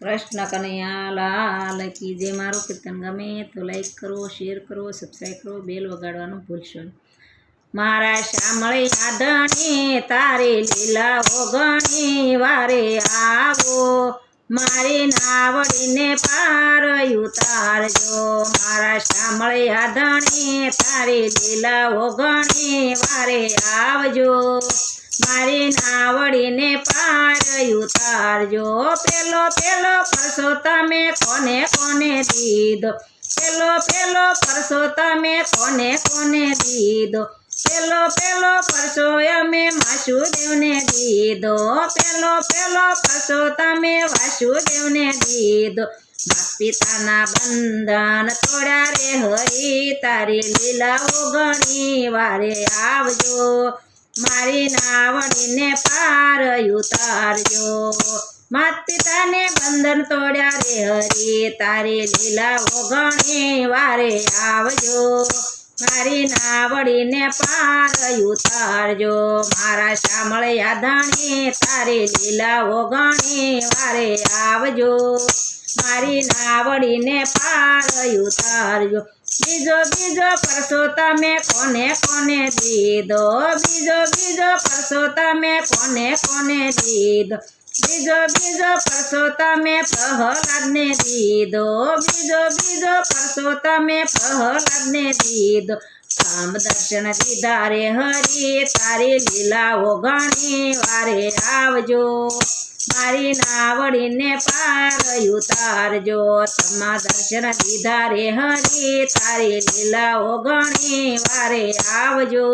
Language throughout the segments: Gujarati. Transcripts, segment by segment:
કૃષ્ણ કનૈયા લાલ કી જે મારું કીર્તન ગમે તો લાઈક કરો, શેર કરો, સબસ્ક્રાઈબ કરો, બેલ વગાડવાનું ભૂલશો નહીં. મારા શામળી આધણી તારે લીલા ઓગણી વારે આવો, મારી નાવડીને પાર ઉતારજો. મારા શામળી આધણી તારે લીલા ઓગણી વારે આવજો, મારી નાવડીને પાર ઉતારજો. પેલો પરસો તમે કોને કોને દીધો, પેલો પરસો તમે કોને કોને દીધો, પેલો પરસો અમે વાસુદેવને દીધો, પેલો પરસો તમે વાસુદેવને દીધો. માત પિતાના બંધન તોડ્યા રે હરી, તારી લીલા ઓગણી વારે આવજો, મારી નાવડીને પાર ઉતારજો. માત પિતાને બંધન તોડ્યા રે હરી, તારી લીલા ઓગણી વારે આવજો, મારી નાવડીને પાર ઉતારજો. મારા શામળી આધણી તારી લીલા ઓગણી વારે આવજો, મારી નાવડીને પાર ઉતારજો. બીજો પરસો તમે કોને કોને દીધો, બીજો પરસો તમે કોને કોને દીધો, બીજો પરસો તમે પ્રહલાદને દીધો, બીજો પરસો તમે પ્રહલાદને દીધો. રામ દર્શન દીધા રે હરી, તારી લીલા ઓગણી વારે આવજો, મારી નાવડીને પાર ઉતારજો. તમા દર્શન દીધા રે હરી, તારી લીલા ઓગણી વારે આવજો,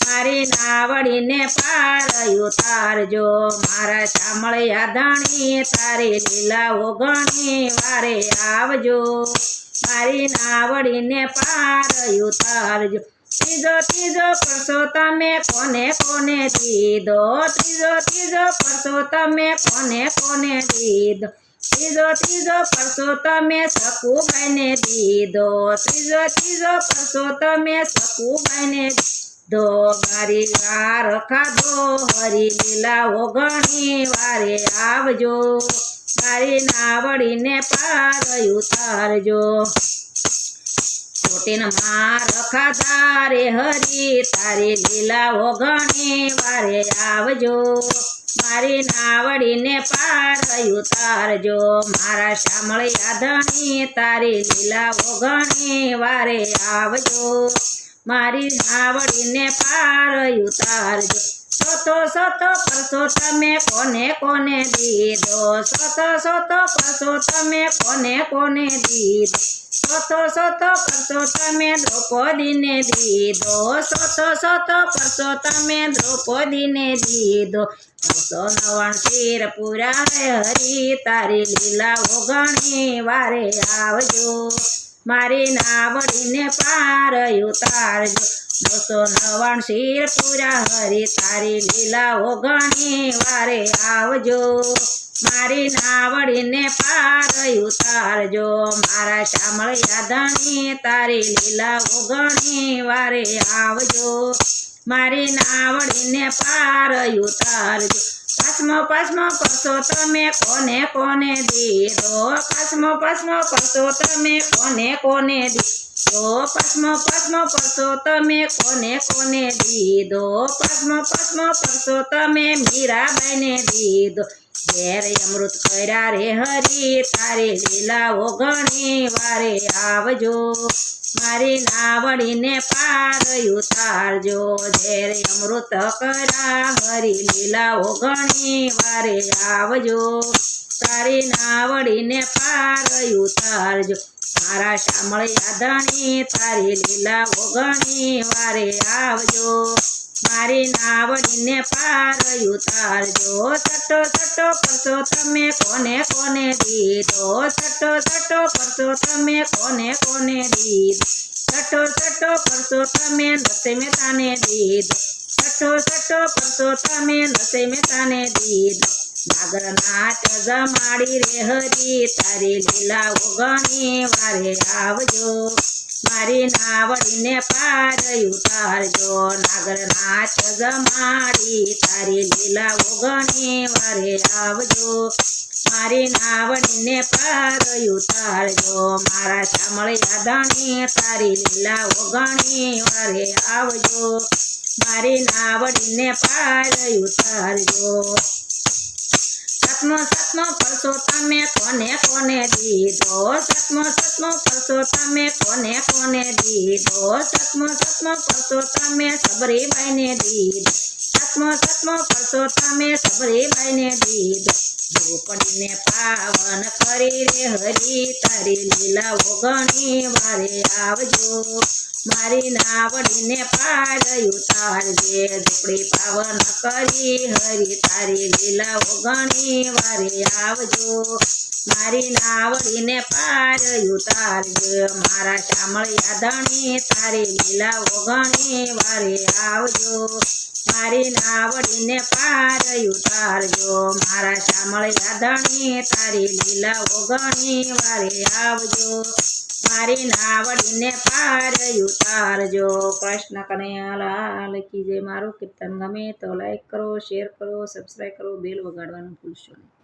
મારી નાવડીને પાર ઉતારજો. મારા શામળી આધણી તારી લીલા ઓગણી વારે આવજો, મારી નાવડીને પાર ઉતારજો. ત્રીજો પરસો તમે કોને કોને દીધો, ત્રીજો પરસો તમે કોને કોને દીધો, ત્રીજો પરસો તમે સકુબાઈને દીધો, ત્રીજો પરસો તમે સકુબાઈને દીધો. મારી વાર ખાધો હરી લીલા ઓગણી વારે આવજો, મારી નાવડીને પાર ઉતારજો. ચોટીન માર ખાધા રે હરી, તારી લીલા ઓગણી વારે આવજો, મારી નાવડીને પાર ઉતારજો. મારા શામળી આધણી તારી લીલા ઓગણી વારે આવજો, મારી નાવડીને પાર ઉતારજો. સોતો પરસો તમે કોને કોને દીધો, સોતો પરસો તમે કોને કોને દીધો, સોતો પરસો તમે દ્રૌપદીને દીધો, સોતો પરસો તમે દ્રૌપદીને દીધો. 999 શિર પૂરા રે હરી, તારી લીલા ઓગણી વારે આવજો, મારી નાવડીને પાર ઉતારજો. 999 શિર પૂરા હરી, તારી લીલા ઓગણી વારે આવજો, મારી નાવડીને પાર ઉતારજો. મારા શામળી આધણી તારી લીલા ઓગણી વારે આવજો, મારી નાવડીને પાર ઉતારજો. પાંચમો પરસો તમે કોને કોને દીધો, પાંચમો પરસો તમે કોને કોને દીધો, પાંચમો પરસો તમે કોને કોને દીધો, પાંચમો પરસો તમે મીરાબાઈને દીધો. ઘેર અમૃત કર્યા રે હરી, તારી લીલા ઓગણી વારે આવજો, મારી નાવડીને પાર ઉતારજો. ઘેર અમૃત કર્યા હરી લીલા ઓગણી વારે આવજો, તારી નાવડીને પાર ઉતારજો. મારા શામળી આધણી તારી લીલા ઓગણી વારે આવજો, મારી નાવડીને પાર ઉતારજો. છઠ્ઠો પરસો તમે કોને કોને દીધો, છઠ્ઠો પરસો તમે કોને કોને દીધો, છઠ્ઠો પરસો તમે નરસિંહ મહેતાને દીધો, છઠ્ઠો પરસો તમે નરસિંહ મહેતાને દીધો. નાગર નાચ જમાડી રે હરી, તારી લીલા ઓગણી વારે આવજો, મારી નાવડીને પાર ઉતારજો નાગરનાથ જમાડી તારી લીલા ઘણી વારે આવજો મારી નાવડીને પાર ઉતારજો મારા શામળિયા ધણી તારી લીલા ઘણી વારે આવજો મારી નાવડીને પાર ઉતારજો સતમો પરસો તમે કોને કોને દીધો સતમો પરસો તમે કોને કોને દીધો સતમો પરસો તમે સબરીબાઈને દીધો સતમો પરસો તમે સબરીબાઈને દીધો ઝૂંપડીને પાવન કરી રે હરી તારી લીલા ઘણી વારે આવજો મારી નાવડીને પાર ઉતારજે ઝૂંપડી પાવન કરી હરી તારી લીલા ઘણી વારે આવજો મારી નાવડીને પાર ઉતારજે મારા શામળિયા ધણી તારી લીલા ઘણી વારે આવજો મારી નાવડીને પાર ઉતારજો મારા શામળિયા ધણી તારી લીલા ઘણી વારે આવજો મારી નાવડીને પાર ઉતારજો કૃષ્ણ કનૈયા લાલ કી જય મારું કીર્તન ગમે તો લાઈક કરો શેર કરો સબસ્ક્રાઈબ કરો બેલ વગાડવાનું ભૂલશો નહીં